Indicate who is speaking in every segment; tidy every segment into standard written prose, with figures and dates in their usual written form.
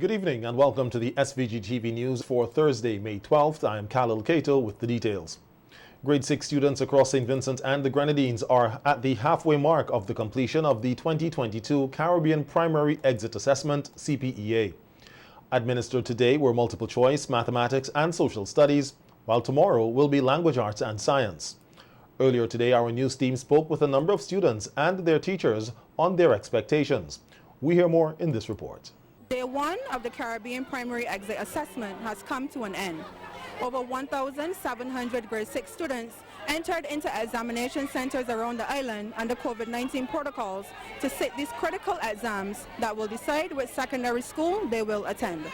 Speaker 1: Good evening and welcome to the SVG-TV news for Thursday, May 12th. I am Khalil Cato with the details. Grade 6 students across St. Vincent and the Grenadines are at the halfway mark of the completion of the 2022 Caribbean Primary Exit Assessment, CPEA. Administered today were multiple choice, mathematics and social studies, while tomorrow will be language arts and science. Earlier today, our news team spoke with a number of students and their teachers on their expectations. We hear more in this report.
Speaker 2: Day 1 of the Caribbean Primary Exit Assessment has come to an end. Over 1,700 grade 6 students entered into examination centers around the island under COVID-19 protocols to sit these critical exams that will decide which secondary school they will attend.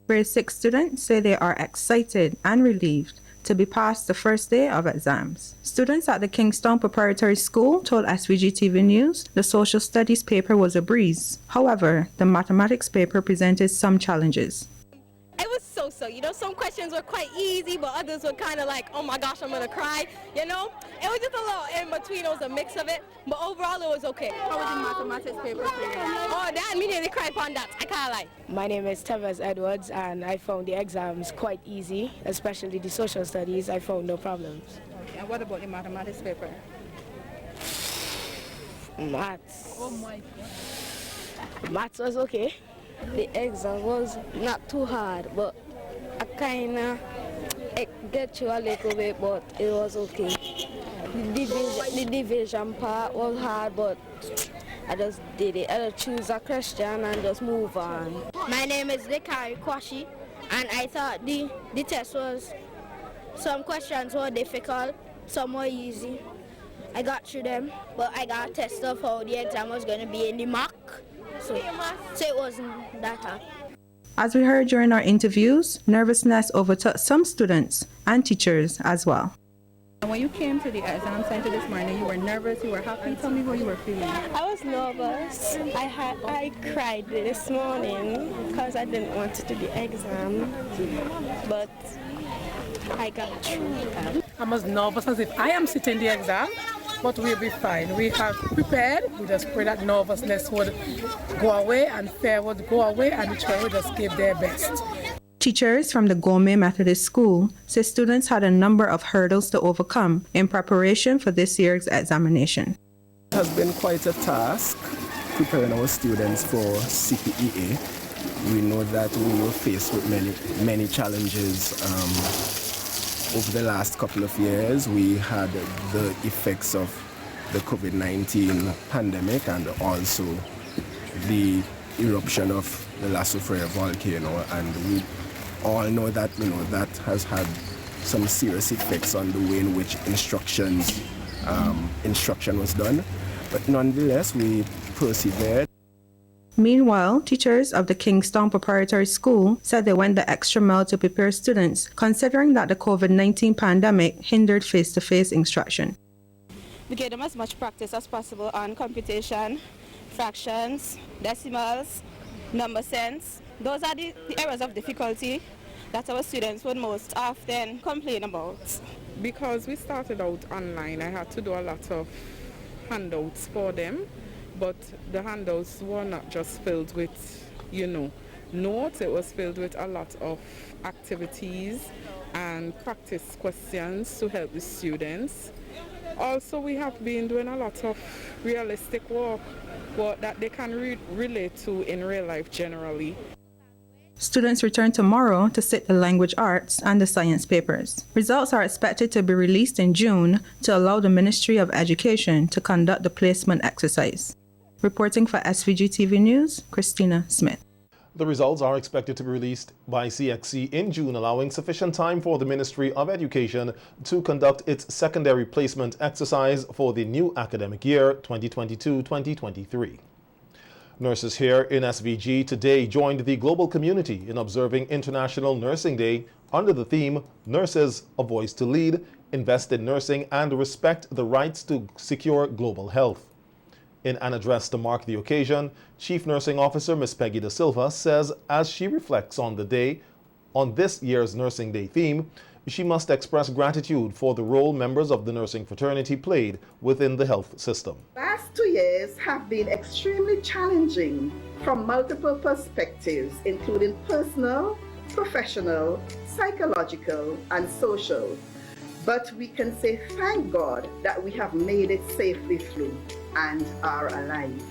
Speaker 3: Grade 6 students say they are excited and relieved to be past the first day of exams. Students at the Kingston Preparatory School told SVG-TV News the social studies paper was a breeze. However, the mathematics paper presented some challenges.
Speaker 4: It was so-so, some questions were quite easy, but others were kind of like, oh my gosh, I'm gonna cry, It was just a little in between, it was a mix of it, but overall it was okay.
Speaker 2: How was the mathematics paper for you?
Speaker 4: Oh, that immediately cried on that, I can't lie.
Speaker 5: My name is Tevez Edwards and I found the exams quite easy, especially the social studies. I found no problems.
Speaker 2: Okay. And what about the mathematics paper?
Speaker 5: Maths.
Speaker 2: Oh my God.
Speaker 5: Maths was okay.
Speaker 6: The exam was not too hard, but I kind of get you a little bit, but it was okay. The division part was hard, but I just did it. I just choose a question and just move on.
Speaker 4: My name is Lekari Kwashi, and I thought the test was, some questions were difficult, some were easy. I got through them, but I got a test of how the exam was going to be in the mock. So it wasn't that hard.
Speaker 3: As we heard during our interviews, nervousness overtook some students and teachers as well.
Speaker 2: And when you came to the exam center this morning, you were nervous, you were happy. Tell me how you were feeling.
Speaker 5: I was nervous. I cried this morning because I didn't want to do the exam, but I got through.
Speaker 7: I'm as nervous as if I am sitting the exam, but we'll be fine. We have prepared. We just pray that nervousness would go away and fear would go away, and the children would just give their best.
Speaker 3: Teachers from the Gourmet Methodist School say students had a number of hurdles to overcome in preparation for this year's examination.
Speaker 8: It has been quite a task preparing our students for CPEA. We know that we were faced with many challenges. Over the last couple of years, we had the effects of the COVID-19 pandemic and also the eruption of the La Soufrière volcano, and we all know that that has had some serious effects on the way in which instruction was done. But nonetheless, we persevered.
Speaker 3: Meanwhile, teachers of the Kingston Preparatory School said they went the extra mile to prepare students, considering that the COVID-19 pandemic hindered face-to-face instruction.
Speaker 9: We gave them as much practice as possible on computation, fractions, decimals, number sense. Those are the areas of difficulty that our students would most often complain about.
Speaker 10: Because we started out online, I had to do a lot of handouts for them. But the handouts were not just filled with, notes. It was filled with a lot of activities and practice questions to help the students. Also, we have been doing a lot of realistic work that they can relate to in real life generally.
Speaker 3: Students return tomorrow to sit the language arts and the science papers. Results are expected to be released in June to allow the Ministry of Education to conduct the placement exercise. Reporting for SVG-TV News, Christina Smith.
Speaker 1: The results are expected to be released by CXC in June, allowing sufficient time for the Ministry of Education to conduct its secondary placement exercise for the new academic year 2022-2023. Nurses here in SVG today joined the global community in observing International Nursing Day under the theme Nurses, a Voice to Lead, Invest in Nursing and Respect the Rights to Secure Global Health. In an address to mark the occasion, Chief Nursing Officer Ms. Peggy Da Silva says as she reflects on the day, on this year's Nursing Day theme, she must express gratitude for the role members of the nursing fraternity played within the health system.
Speaker 11: Last 2 years have been extremely challenging from multiple perspectives, including personal, professional, psychological, and social. But we can say thank God that we have made it safely through and are alive.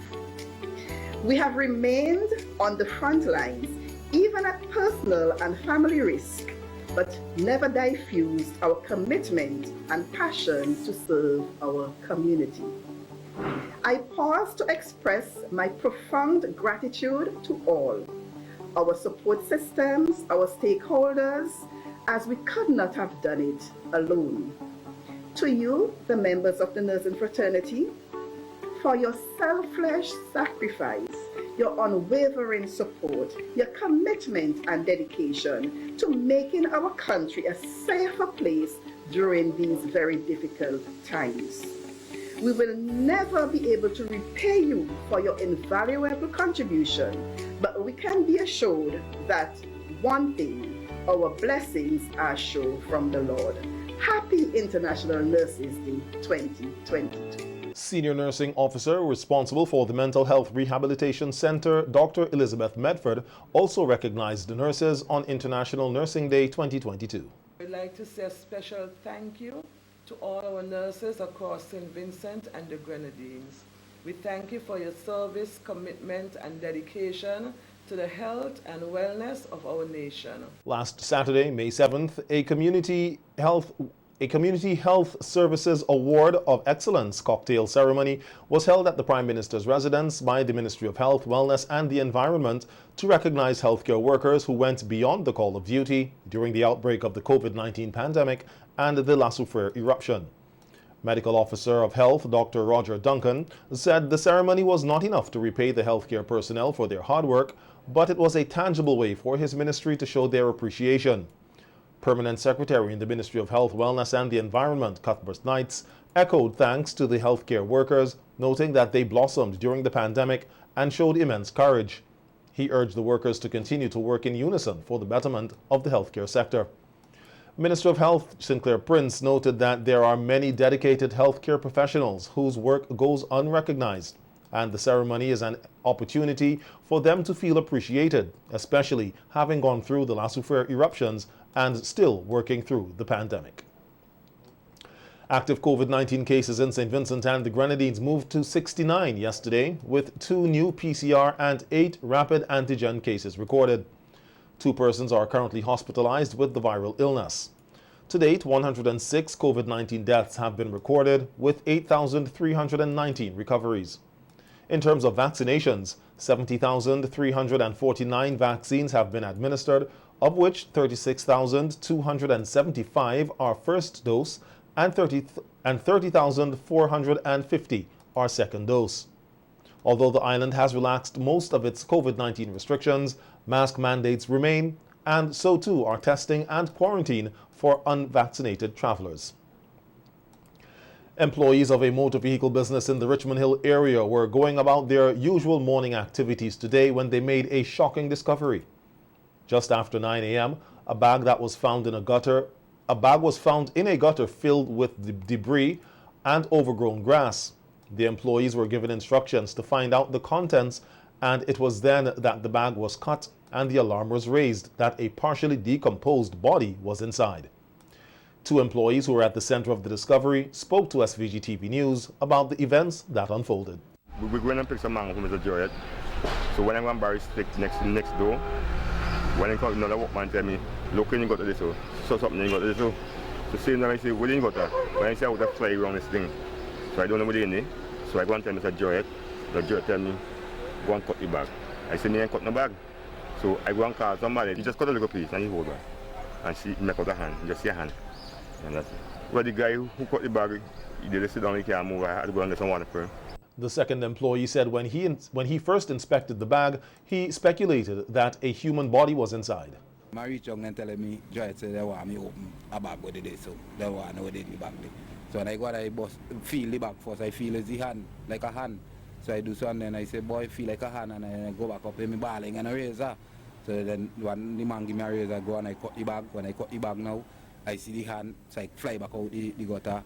Speaker 11: We have remained on the front lines, even at personal and family risk, but never diffused our commitment and passion to serve our community. I pause to express my profound gratitude to all, our support systems, our stakeholders, as we could not have done it alone. To you, the members of the nursing fraternity, for your selfless sacrifice, your unwavering support, your commitment and dedication to making our country a safer place during these very difficult times. We will never be able to repay you for your invaluable contribution, but we can be assured that one thing, our blessings are sure from the Lord. Happy International Nurses Day 2022.
Speaker 1: Senior Nursing Officer responsible for the Mental Health Rehabilitation Center, Dr. Elizabeth Medford, also recognized the nurses on International Nursing Day 2022.
Speaker 12: I'd like to say a special thank you to all our nurses across St. Vincent and the Grenadines. We thank you for your service, commitment, and dedication to the health and wellness of our nation.
Speaker 1: Last Saturday, May 7th, a Community Health Services Award of Excellence cocktail ceremony was held at the Prime Minister's residence by the Ministry of Health, Wellness and the Environment to recognize healthcare workers who went beyond the call of duty during the outbreak of the COVID-19 pandemic and the La Soufrière eruption. Medical Officer of Health, Dr. Roger Duncan, said the ceremony was not enough to repay the healthcare personnel for their hard work, but it was a tangible way for his ministry to show their appreciation. Permanent Secretary in the Ministry of Health, Wellness and the Environment, Cuthbert Knights, echoed thanks to the healthcare workers, noting that they blossomed during the pandemic and showed immense courage. He urged the workers to continue to work in unison for the betterment of the healthcare sector. Minister of Health Sinclair Prince noted that there are many dedicated healthcare professionals whose work goes unrecognized, and the ceremony is an opportunity for them to feel appreciated, especially having gone through the La Soufrière eruptions and still working through the pandemic. Active COVID-19 cases in St. Vincent and the Grenadines moved to 69 yesterday, with 2 new PCR and 8 rapid antigen cases recorded. 2 persons are currently hospitalized with the viral illness. To date, 106 COVID-19 deaths have been recorded, with 8,319 recoveries. In terms of vaccinations, 70,349 vaccines have been administered, of which 36,275 are first dose and 30,450 are second dose. Although the island has relaxed most of its COVID-19 restrictions, mask mandates remain, and so too are testing and quarantine for unvaccinated travelers. Employees of a motor vehicle business in the Richmond Hill area were going about their usual morning activities today when they made a shocking discovery. Just after 9 a.m., a bag was found in a gutter filled with debris and overgrown grass. The employees were given instructions to find out the contents, and it was then that the bag was cut and the alarm was raised that a partially decomposed body was inside. 2 employees who were at the center of the discovery spoke to SVG-TV News about the events that unfolded.
Speaker 13: We went and picked some mango from Mr. Joyet. So when I went bury stick next door, when I called another workman tell me, look when you got to this, so something you got to this. So same time I say, where did you got that? When I say I would have fly around this thing. So I don't know where they in there. So I go and tell Mr. Joyet. The Joyet tell me, go and cut the bag. I say, me ain't cut no bag. So I go and call somebody. He just cut a little piece and he hold it. And she make out a hand, just see a hand. And that's it. Well, the guy who cut the bag, he did sit down, he can't move. I had to go and get some water for him.
Speaker 1: The second employee said when he first inspected the bag, he speculated that a human body was inside.
Speaker 14: I reached out and telling me, Joy said they want me open a bag with it, so they want to know what they did the bag. So when I go I feel the bag first, I feel it's the hand, like a hand. So I do so and then I say, boy, feel like a hand, and I go back up in my balling and a razor. So then when the man give me a razor, I go and I cut the bag. When I cut the bag now, I see the hand, so I fly back out the gutter,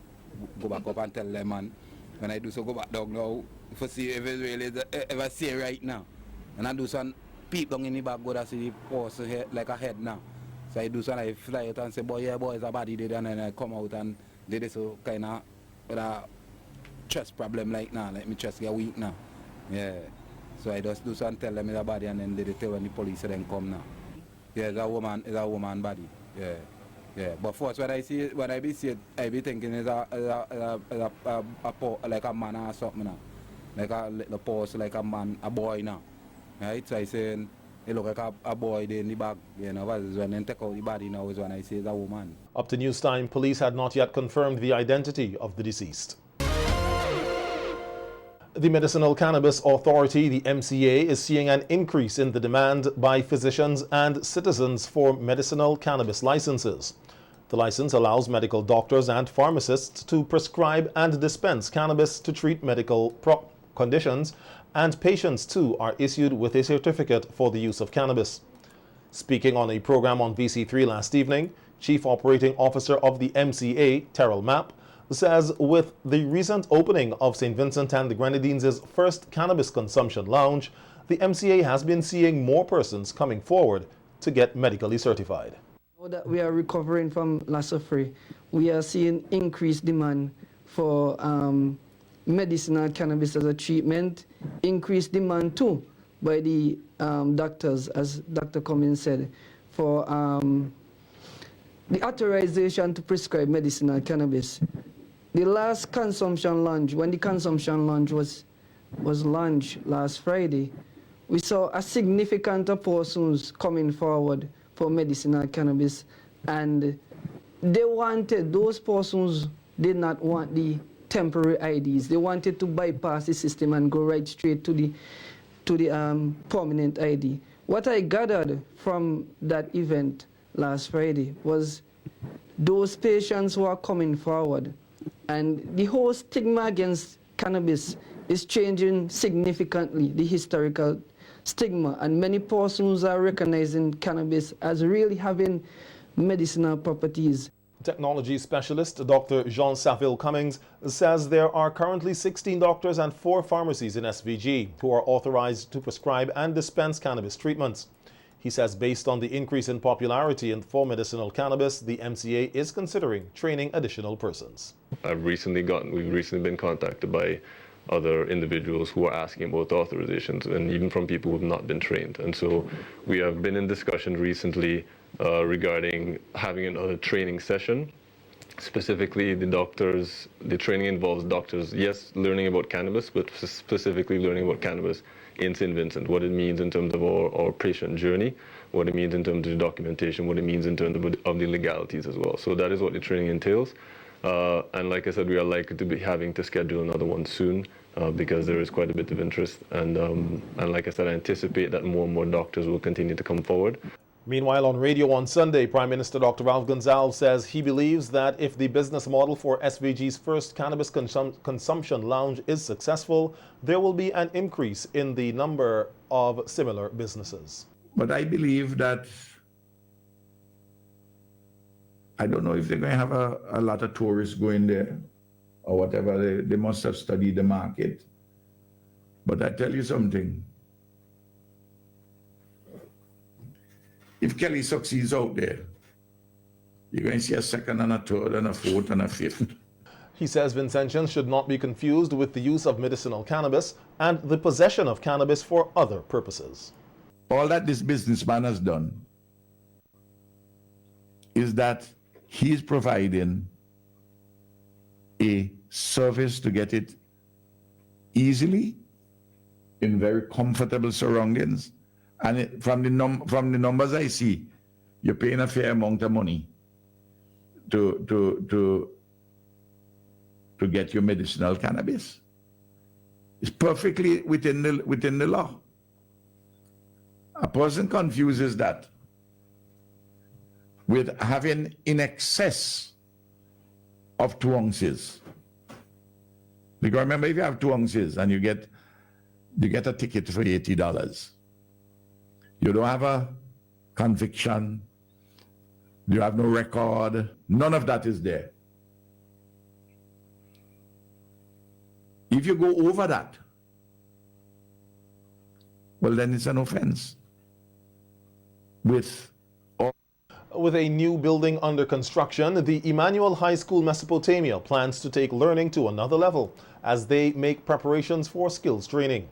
Speaker 14: go back up and tell them, man, when I do so, go back down now, for see if it's really, if I see it right now. And I do some peep down in the back, go to see the pulse like a head now. So I do some, I fly out and say, boy, yeah, boy, it's a body did, and then I come out and did it so kind of with a chest problem like now, like my chest get weak now. Yeah. So I just do some tell them it's a body, and then they tell when the police then come now. Yeah, it's a woman body. Yeah. Yeah, but first when I see it, when I be thinking it's like a man or something now. Like a little pose, like a man, a boy now. Right? So I say it look like a boy there in the back, you know, when they take out the body now is when I say it's a woman.
Speaker 1: Up to news time, police had not yet confirmed the identity of the deceased. The Medicinal Cannabis Authority, the MCA, is seeing an increase in the demand by physicians and citizens for medicinal cannabis licenses. The license allows medical doctors and pharmacists to prescribe and dispense cannabis to treat medical conditions, and patients too are issued with a certificate for the use of cannabis. Speaking on a program on VC3 last evening, Chief Operating Officer of the MCA, Terrell Mapp, says with the recent opening of St. Vincent and the Grenadines' first cannabis consumption lounge, the MCA has been seeing more persons coming forward to get medically certified.
Speaker 15: Now that we are recovering from Lassa Free, we are seeing increased demand for medicinal cannabis as a treatment, increased demand too by the doctors, as Dr. Cummins said, for the authorization to prescribe medicinal cannabis. The last consumption launch, when the consumption launch was launched last Friday, we saw a significant of persons coming forward for medicinal cannabis, and those persons did not want the temporary IDs. They wanted to bypass the system and go right straight to the permanent ID. What I gathered from that event last Friday was those patients who are coming forward, and the whole stigma against cannabis is changing significantly, the historical stigma, and many persons are recognizing cannabis as really having medicinal properties.
Speaker 1: Technology specialist Dr. Jean-Saville Cummings says there are currently 16 doctors and 4 pharmacies in SVG who are authorized to prescribe and dispense cannabis treatments. He says based on the increase in popularity for medicinal cannabis, the MCA is considering training additional persons.
Speaker 16: We've recently been contacted by other individuals who are asking about authorizations, and even from people who have not been trained. And so we have been in discussion recently regarding having another training session. Specifically, the training involves doctors, yes, learning about cannabis, but specifically learning about cannabis in St. Vincent, what it means in terms of our patient journey, what it means in terms of the documentation, what it means in terms of the legalities as well. So that is what the training entails. And like I said, we are likely to be having to schedule another one soon because there is quite a bit of interest. And like I said, I anticipate that more and more doctors will continue to come forward.
Speaker 1: Meanwhile, on radio on Sunday, Prime Minister Dr. Ralph Gonsalves says he believes that if the business model for SVG's first cannabis consumption lounge is successful, there will be an increase in the number of similar businesses.
Speaker 17: But I believe that, I don't know if they're going to have a lot of tourists going there or whatever. They must have studied the market. But I tell you something. If Kelly succeeds out there, you're going to see a second and a third and a fourth and a fifth.
Speaker 1: He says Vincentians should not be confused with the use of medicinal cannabis and the possession of cannabis for other purposes.
Speaker 17: All that this businessman has done is that he's providing a service to get it easily in very comfortable surroundings. And from the numbers I see, you're paying a fair amount of money to get your medicinal cannabis. It's perfectly within the law. A person confuses that with having in excess of 2 ounces. Because remember, if you have 2 ounces and you get a ticket for $80, you don't have a conviction You have no record. None of that is there. If you go over that, well, then it's an offense. With
Speaker 1: a new building under construction, the Emmanuel High School Mesopotamia plans to take learning to another level as they make preparations for skills training.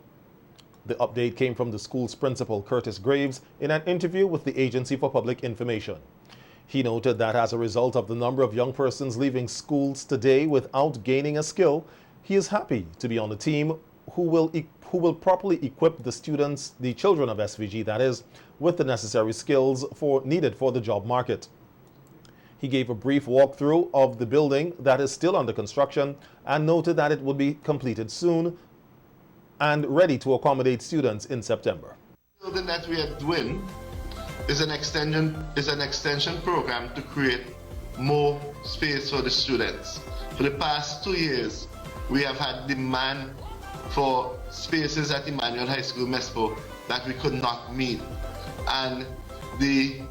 Speaker 1: The update came from the school's principal, Curtis Graves, in an interview with the Agency for Public Information. He noted that as a result of the number of young persons leaving schools today without gaining a skill, he is happy to be on a team who will properly equip the students, the children of SVG that is, with the necessary skills needed for the job market. He gave a brief walkthrough of the building that is still under construction and noted that it will be completed soon and ready to accommodate students in September.
Speaker 18: The building that we are doing is an extension program to create more space for the students. For the past 2 years, we have had demand for spaces at Emmanuel High School Mespo that we could not meet. And the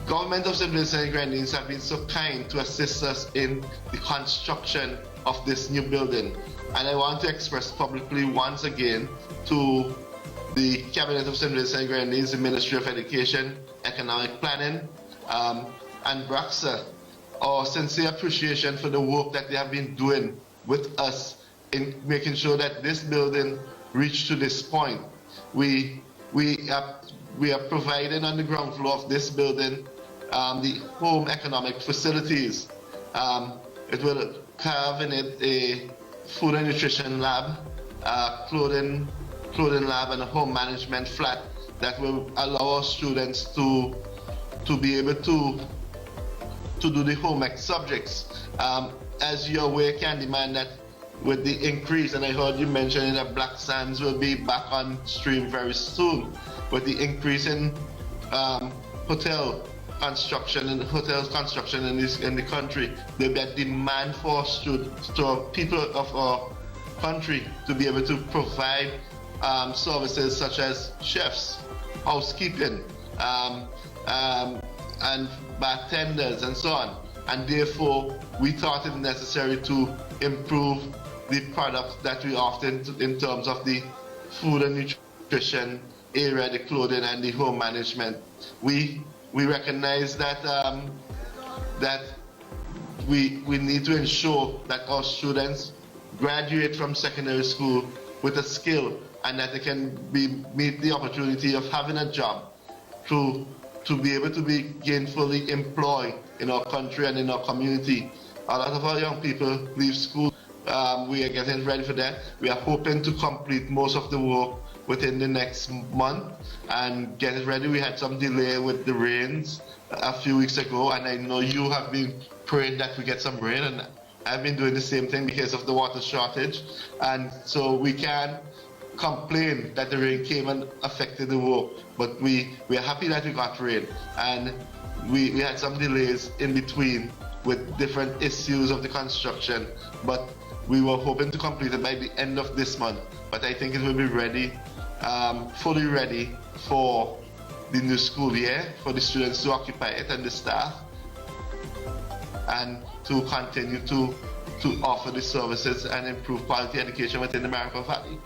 Speaker 18: government of St. Vincent and Grenadines have been so kind to assist us in the construction of this new building. And I want to express publicly once again to the Cabinet of St. Vincent and Grenadines, the Ministry of Education, Economic Planning, and BRAXA, our sincere appreciation for the work that they have been doing with us in making sure that this building reached to this point. We are providing on the ground floor of this building the home economic facilities. It will have in it a food and nutrition lab, clothing lab, and a home management flat that will allow our students to be able to do the home ec subjects. As you're aware, Candyman, that with the increase, and I heard you mentioning that Black Sands will be back on stream very soon, with the increase in hotel construction and hotels construction in the country, there'll be a demand for people of our country to be able to provide services such as chefs, housekeeping, and bartenders and so on. And therefore, we thought it necessary to improve the products that we offer in terms of the food and nutrition area, the clothing and the home management. We recognize that that we need to ensure that our students graduate from secondary school with a skill and that they can meet the opportunity of having a job to be able to be gainfully employed in our country and in our community. A lot of our young people leave school. We are getting ready for that. We are hoping to complete most of the work within the next month and get it ready. We had some delay with the rains a few weeks ago, and I know you have been praying that we get some rain, and I've been doing the same thing because of the water shortage. And so we can complain that the rain came and affected the work, but we are happy that we got rain. And we had some delays in between with different issues of the construction, but we were hoping to complete it by the end of this month. But I think it will be ready, fully ready for the new school year, for the students to occupy it and the staff, and to continue to offer the services and improve quality education within the Maricopa Valley.